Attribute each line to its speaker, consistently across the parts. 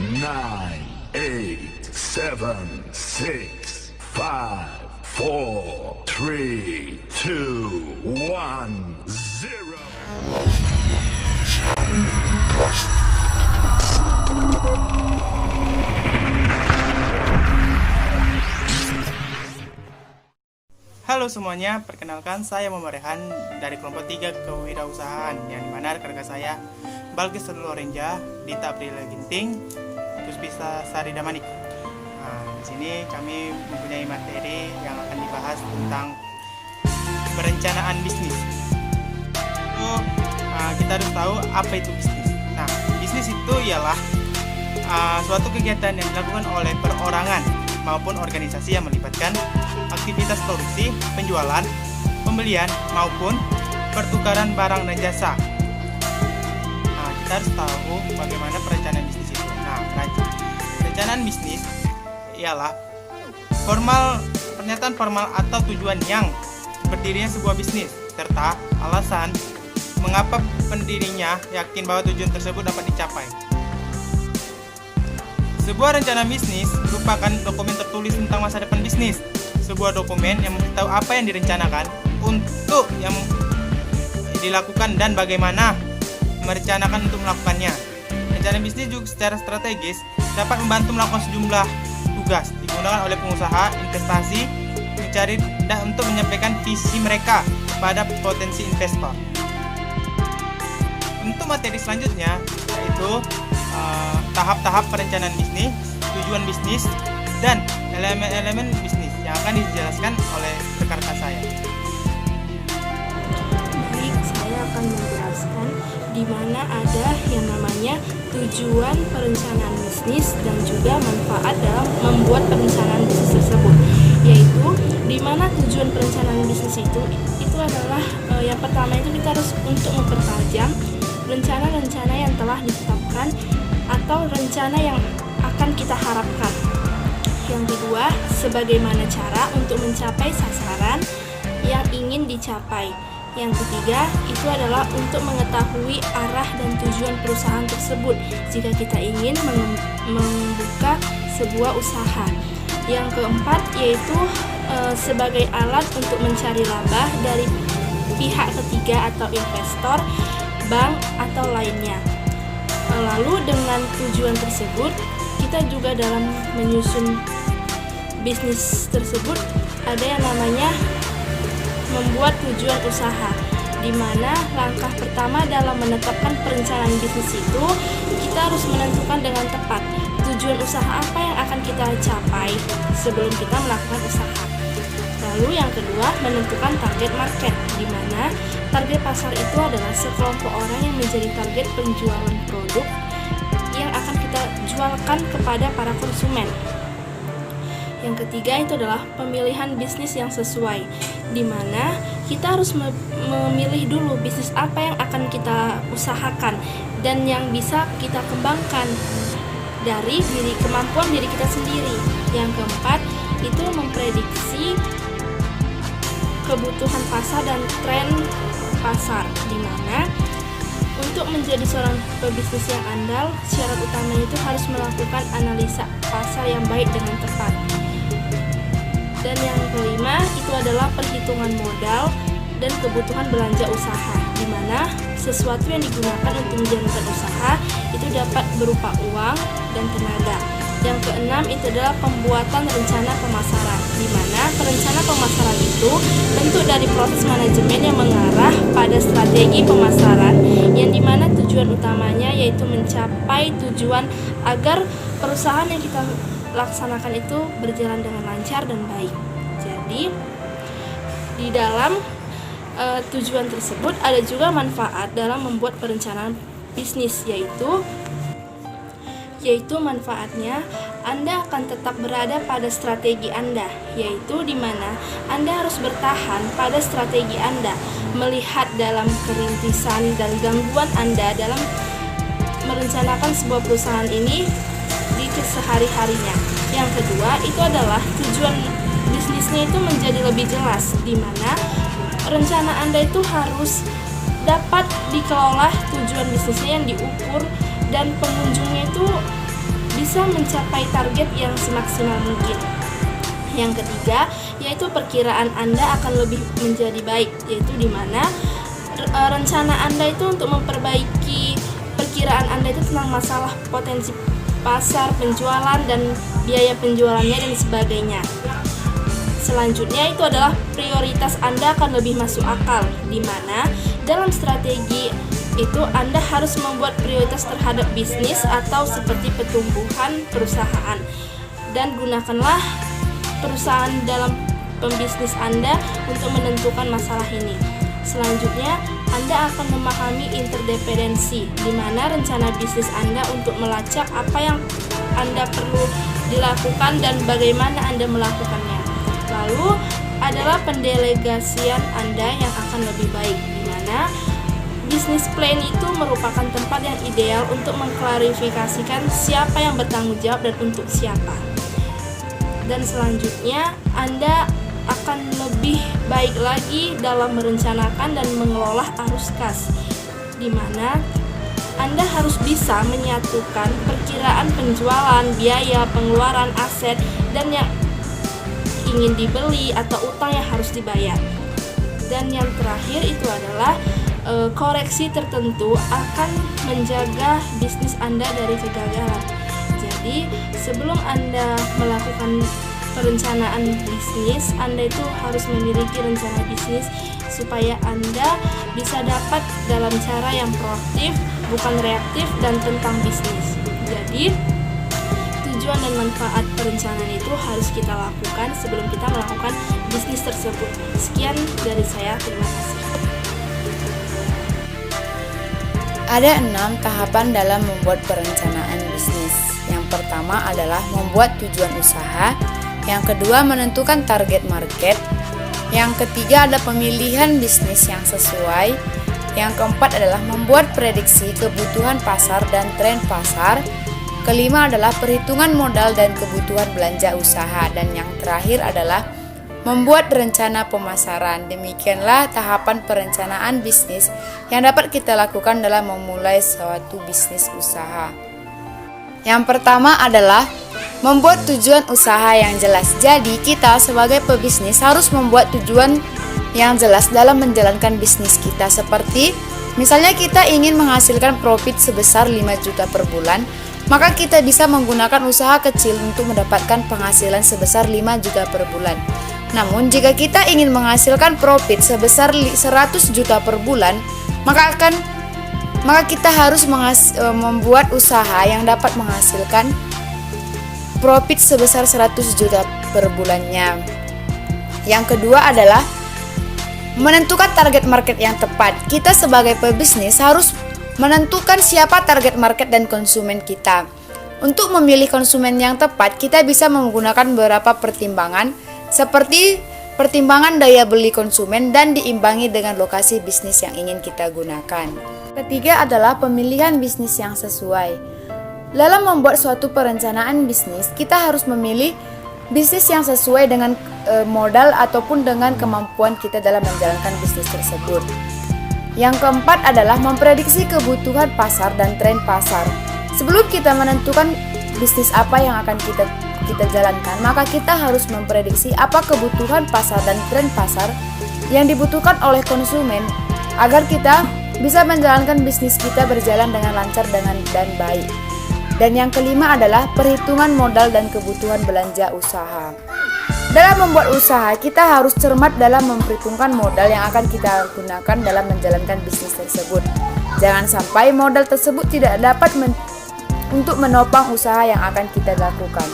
Speaker 1: nine, eight, seven, six, five, four, three, two, one, zero.
Speaker 2: Halo semuanya, perkenalkan saya Muhammad Rehan dari kelompok 3 kewirausahaan, yang dimana rekan-rekan saya Balkis Lorenja, Dita Aprila Ginting, Puspisa Sari Damanik. Di sini kami mempunyai materi yang akan dibahas tentang perencanaan bisnis. Kita harus tahu apa itu bisnis. Nah, bisnis itu ialah suatu kegiatan yang dilakukan oleh perorangan maupun organisasi yang melibatkan aktivitas produksi, penjualan, pembelian, maupun pertukaran barang dan jasa. Kita harus tahu bagaimana perencanaan bisnis itu. Perencanaan bisnis ialah pernyataan formal atau tujuan yang berdirinya sebuah bisnis, serta alasan mengapa pendirinya yakin bahwa tujuan tersebut dapat dicapai. Sebuah rencana bisnis merupakan dokumen tertulis tentang masa depan bisnis. Sebuah dokumen yang memberitahu apa yang direncanakan untuk yang dilakukan dan bagaimana merencanakan untuk melakukannya. Rencana bisnis juga secara strategis dapat membantu melakukan sejumlah tugas digunakan oleh pengusaha investasi mencari dan untuk menyampaikan visi mereka kepada potensi investor. Untuk materi selanjutnya yaitu tahap-tahap perencanaan bisnis, tujuan bisnis, dan elemen-elemen bisnis yang akan dijelaskan oleh rekan-rekan saya.
Speaker 3: Baik, saya akan menjelaskan di mana ada yang namanya tujuan perencanaan bisnis dan juga manfaat dalam membuat perencanaan bisnis tersebut. Yaitu di mana tujuan perencanaan bisnis itu adalah yang pertama itu kita harus untuk mempertajam rencana-rencana yang telah ditetapkan atau rencana yang akan kita harapkan. Yang kedua, sebagaimana cara untuk mencapai sasaran yang ingin dicapai. Yang ketiga, itu adalah untuk mengetahui arah dan tujuan perusahaan tersebut jika kita ingin membuka sebuah usaha. Yang keempat, yaitu sebagai alat untuk mencari laba dari pihak ketiga atau investor, bank, atau lainnya. Lalu dengan tujuan tersebut, kita juga dalam menyusun bisnis tersebut ada yang namanya membuat tujuan usaha, di mana langkah pertama dalam menetapkan perencanaan bisnis itu kita harus menentukan dengan tepat tujuan usaha apa yang akan kita capai sebelum kita melakukan usaha. Lalu yang kedua, menentukan target market, di mana target pasar itu adalah sekelompok orang yang menjadi target penjualan produk yang akan kita jualkan kepada para konsumen. Yang ketiga itu adalah pemilihan bisnis yang sesuai, di mana kita harus memilih dulu bisnis apa yang akan kita usahakan dan yang bisa kita kembangkan dari kemampuan diri kita sendiri. Yang keempat itu memprediksi kebutuhan pasar dan tren pasar, di mana untuk menjadi seorang pebisnis yang andal, syarat utamanya itu harus melakukan analisa pasar yang baik dengan tepat. Dan yang kelima itu adalah perhitungan modal dan kebutuhan belanja usaha, di mana sesuatu yang digunakan untuk menjalankan usaha itu dapat berupa uang dan tenaga. Yang keenam itu adalah pembuatan rencana pemasaran, di mana perencana pemasaran itu bentuk dari proses manajemen yang mengarah pada strategi pemasaran, yang dimana tujuan utamanya yaitu mencapai tujuan agar perusahaan yang kita laksanakan itu berjalan dengan lancar dan baik. Jadi di dalam tujuan tersebut ada juga manfaat dalam membuat perencanaan bisnis, yaitu manfaatnya Anda akan tetap berada pada strategi Anda, yaitu di mana Anda harus bertahan pada strategi Anda, melihat dalam kerintisan dan gangguan Anda dalam merencanakan sebuah perusahaan ini di kesehari-harinya. Yang kedua itu adalah tujuan bisnisnya itu menjadi lebih jelas, di mana rencana Anda itu harus dapat dikelola, tujuan bisnisnya yang diukur dan pengunjungnya itu bisa mencapai target yang semaksimal mungkin. Yang ketiga, yaitu perkiraan Anda akan lebih menjadi baik, yaitu di mana rencana Anda itu untuk memperbaiki perkiraan Anda itu tentang masalah potensi pasar, penjualan, dan biaya penjualannya dan sebagainya. Selanjutnya itu adalah prioritas Anda akan lebih masuk akal, di mana dalam strategi itu Anda harus membuat prioritas terhadap bisnis atau seperti pertumbuhan perusahaan, dan gunakanlah perusahaan dalam pembisnis Anda untuk menentukan masalah ini. Selanjutnya, Anda akan memahami interdependensi, di mana rencana bisnis Anda untuk melacak apa yang Anda perlu dilakukan dan bagaimana Anda melakukannya. Lalu adalah pendelegasian Anda yang akan lebih baik, di mana bisnis plan itu merupakan tempat yang ideal untuk mengklarifikasikan siapa yang bertanggung jawab dan untuk siapa. Dan selanjutnya, Anda akan lebih baik lagi dalam merencanakan dan mengelola arus kas, di mana Anda harus bisa menyatukan perkiraan penjualan, biaya, pengeluaran aset, dan yang ingin dibeli atau utang yang harus dibayar. Dan yang terakhir itu adalah koreksi tertentu akan menjaga bisnis Anda dari kegagalan. Jadi sebelum Anda melakukan perencanaan bisnis, Anda itu harus memiliki rencana bisnis supaya Anda bisa dapat dalam cara yang proaktif, bukan reaktif, dan tentang bisnis. Jadi tujuan dan manfaat perencanaan itu harus kita lakukan sebelum kita melakukan bisnis tersebut. Sekian dari saya, terima kasih.
Speaker 4: Ada 6 tahapan dalam membuat perencanaan bisnis. Yang pertama adalah membuat tujuan usaha, yang kedua menentukan target market, yang ketiga ada pemilihan bisnis yang sesuai, yang keempat adalah membuat prediksi kebutuhan pasar dan tren pasar, kelima adalah perhitungan modal dan kebutuhan belanja usaha, dan yang terakhir adalah membuat rencana pemasaran. Demikianlah tahapan perencanaan bisnis yang dapat kita lakukan dalam memulai suatu bisnis usaha. Yang pertama adalah membuat tujuan usaha yang jelas. Jadi kita sebagai pebisnis harus membuat tujuan yang jelas dalam menjalankan bisnis kita. Seperti misalnya kita ingin menghasilkan profit sebesar 5 juta per bulan, maka kita bisa menggunakan usaha kecil untuk mendapatkan penghasilan sebesar 5 juta per bulan. Namun jika kita ingin menghasilkan profit sebesar 100 juta per bulan, maka kita harus membuat usaha yang dapat menghasilkan profit sebesar 100 juta per bulannya. Yang kedua adalah menentukan target market yang tepat. Kita sebagai pebisnis harus menentukan siapa target market dan konsumen kita. Untuk memilih konsumen yang tepat, kita bisa menggunakan beberapa pertimbangan seperti pertimbangan daya beli konsumen dan diimbangi dengan lokasi bisnis yang ingin kita gunakan. Ketiga adalah pemilihan bisnis yang sesuai. Dalam membuat suatu perencanaan bisnis, kita harus memilih bisnis yang sesuai dengan modal ataupun dengan kemampuan kita dalam menjalankan bisnis tersebut. Yang keempat adalah memprediksi kebutuhan pasar dan tren pasar. Sebelum kita menentukan bisnis apa yang akan kita jalankan, maka kita harus memprediksi apa kebutuhan pasar dan tren pasar yang dibutuhkan oleh konsumen agar kita bisa menjalankan bisnis kita berjalan dengan lancar dan baik. Dan yang kelima adalah perhitungan modal dan kebutuhan belanja usaha. Dalam membuat usaha, kita harus cermat dalam memperhitungkan modal yang akan kita gunakan dalam menjalankan bisnis tersebut. Jangan sampai modal tersebut tidak dapat untuk menopang usaha yang akan kita lakukan.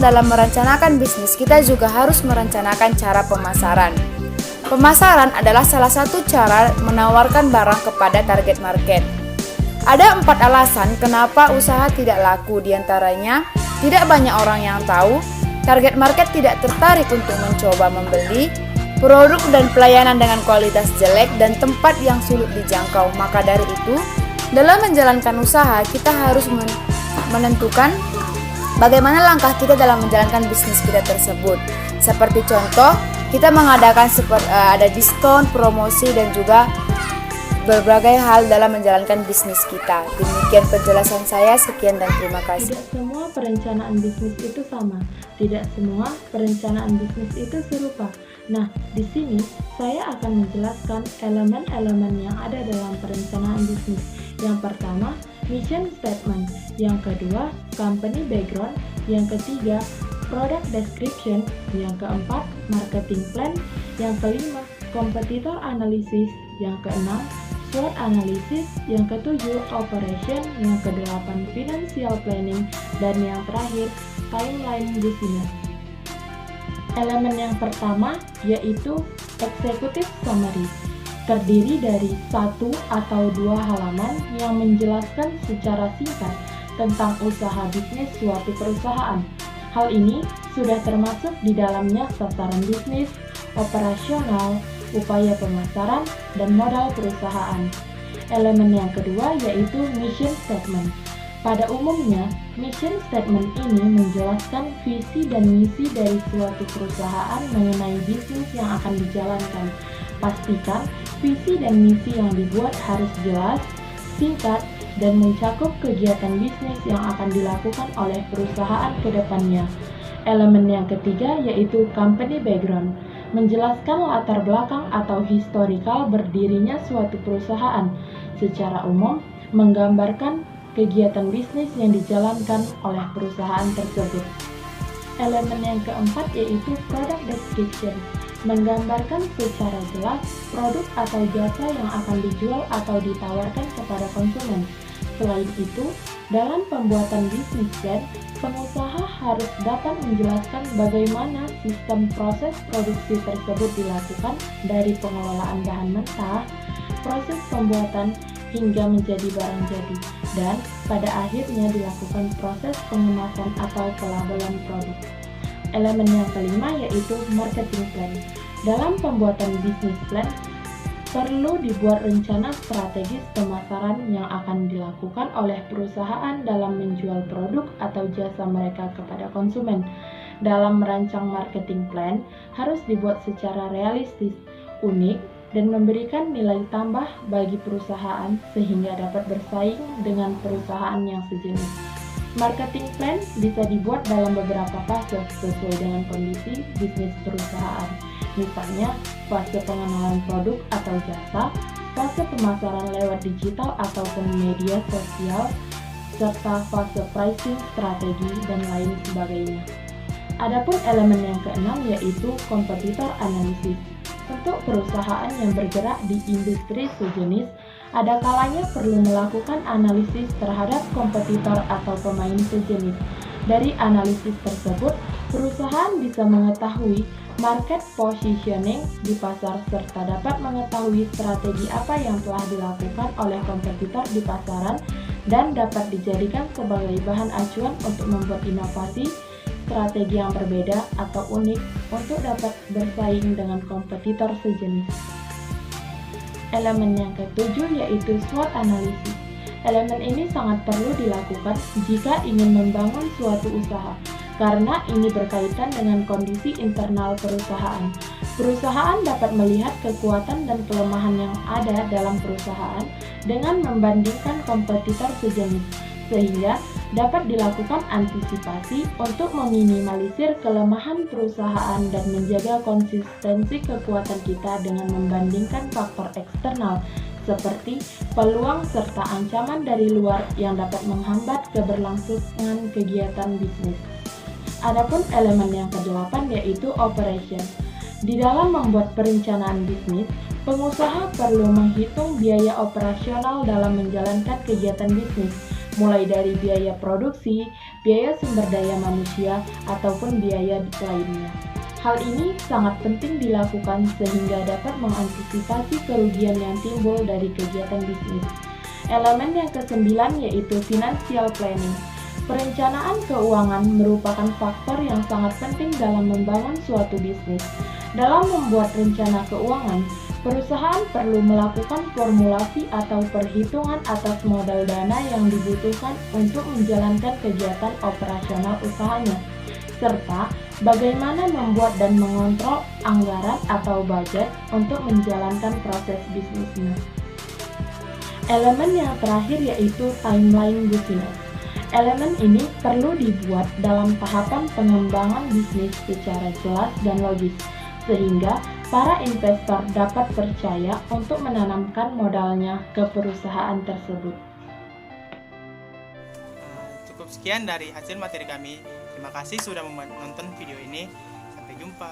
Speaker 4: Dalam merencanakan bisnis, kita juga harus merencanakan cara pemasaran. Pemasaran adalah salah satu cara menawarkan barang kepada target market. Ada 4 alasan kenapa usaha tidak laku, diantaranya tidak banyak orang yang tahu, target market tidak tertarik untuk mencoba membeli, produk dan pelayanan dengan kualitas jelek, dan tempat yang sulit dijangkau. Maka dari itu, dalam menjalankan usaha, kita harus menentukan bagaimana langkah kita dalam menjalankan bisnis kita tersebut. Seperti contoh, kita mengadakan ada diskon, promosi, dan juga berbagai hal dalam menjalankan bisnis kita. Demikian penjelasan saya, sekian dan terima kasih.
Speaker 3: Tidak semua perencanaan bisnis itu sama. Tidak semua perencanaan bisnis itu serupa. Nah, di sini saya akan menjelaskan elemen-elemen yang ada dalam perencanaan bisnis. Yang pertama, mission statement. Yang kedua, company background. Yang ketiga, product description. Yang keempat, marketing plan. Yang kelima, competitor analysis. Yang keenam, SWOT analysis. Yang ketujuh, operation. Yang kedelapan, financial planning. Dan yang terakhir, timeline business. Elemen yang pertama yaitu executive summary, terdiri dari 1 atau 2 halaman yang menjelaskan secara singkat tentang usaha bisnis suatu perusahaan. Hal ini sudah termasuk di dalamnya sasaran bisnis, operasional, upaya pemasaran, dan modal perusahaan. Elemen yang kedua yaitu mission statement. Pada umumnya, mission statement ini menjelaskan visi dan misi dari suatu perusahaan mengenai bisnis yang akan dijalankan. Pastikan visi dan misi yang dibuat harus jelas, singkat, dan mencakup kegiatan bisnis yang akan dilakukan oleh perusahaan ke depannya. Elemen yang ketiga yaitu company background, menjelaskan latar belakang atau historikal berdirinya suatu perusahaan. Secara umum, menggambarkan kegiatan bisnis yang dijalankan oleh perusahaan tersebut. Elemen yang keempat yaitu product description, menggambarkan secara jelas produk atau jasa yang akan dijual atau ditawarkan kepada konsumen. Selain itu, dalam pembuatan bisnis plan, pengusaha harus dapat menjelaskan bagaimana sistem proses produksi tersebut dilakukan dari pengelolaan bahan mentah, proses pembuatan hingga menjadi barang jadi, dan pada akhirnya dilakukan proses pengemasan atau pelabelan produk. Elemen yang kelima yaitu marketing plan. Dalam pembuatan bisnis plan, perlu dibuat rencana strategis pemasaran yang akan dilakukan oleh perusahaan dalam menjual produk atau jasa mereka kepada konsumen. Dalam merancang marketing plan, harus dibuat secara realistis, unik, dan memberikan nilai tambah bagi perusahaan sehingga dapat bersaing dengan perusahaan yang sejenis. Marketing plan bisa dibuat dalam beberapa fase sesuai dengan kondisi bisnis perusahaan. Misalnya, fase pengenalan produk atau jasa, fase pemasaran lewat digital ataupun media sosial, serta fase pricing, strategi, dan lain sebagainya. Adapun elemen yang keenam yaitu competitor analysis. Untuk perusahaan yang bergerak di industri sejenis, ada kalanya perlu melakukan analisis terhadap kompetitor atau pemain sejenis. Dari analisis tersebut, perusahaan bisa mengetahui market positioning di pasar serta dapat mengetahui strategi apa yang telah dilakukan oleh kompetitor di pasaran dan dapat dijadikan sebagai bahan acuan untuk membuat inovasi, strategi yang berbeda atau unik untuk dapat bersaing dengan kompetitor sejenis. Elemen yang ketujuh yaitu SWOT analysis. Elemen ini sangat perlu dilakukan jika ingin membangun suatu usaha, karena ini berkaitan dengan kondisi internal perusahaan. Perusahaan dapat melihat kekuatan dan kelemahan yang ada dalam perusahaan dengan membandingkan kompetitor sejenis, sehingga dapat dilakukan antisipasi untuk meminimalisir kelemahan perusahaan dan menjaga konsistensi kekuatan kita dengan membandingkan faktor eksternal seperti peluang serta ancaman dari luar yang dapat menghambat keberlangsungan kegiatan bisnis. Adapun elemen yang kedelapan yaitu operation. Di dalam membuat perencanaan bisnis, pengusaha perlu menghitung biaya operasional dalam menjalankan kegiatan bisnis, mulai dari biaya produksi, biaya sumber daya manusia, ataupun biaya lainnya. Hal ini sangat penting dilakukan sehingga dapat mengantisipasi kerugian yang timbul dari kegiatan bisnis. Elemen yang kesembilan yaitu financial planning. Perencanaan keuangan merupakan faktor yang sangat penting dalam membangun suatu bisnis. Dalam membuat rencana keuangan, perusahaan perlu melakukan formulasi atau perhitungan atas modal dana yang dibutuhkan untuk menjalankan kegiatan operasional usahanya, serta bagaimana membuat dan mengontrol anggaran atau budget untuk menjalankan proses bisnisnya.
Speaker 5: Elemen yang terakhir yaitu timeline bisnis. Elemen ini perlu dibuat dalam tahapan pengembangan bisnis secara jelas dan logis, sehingga para investor dapat percaya untuk menanamkan modalnya ke perusahaan tersebut.
Speaker 2: Cukup sekian dari hasil materi kami. Terima kasih sudah menonton video ini. Sampai jumpa.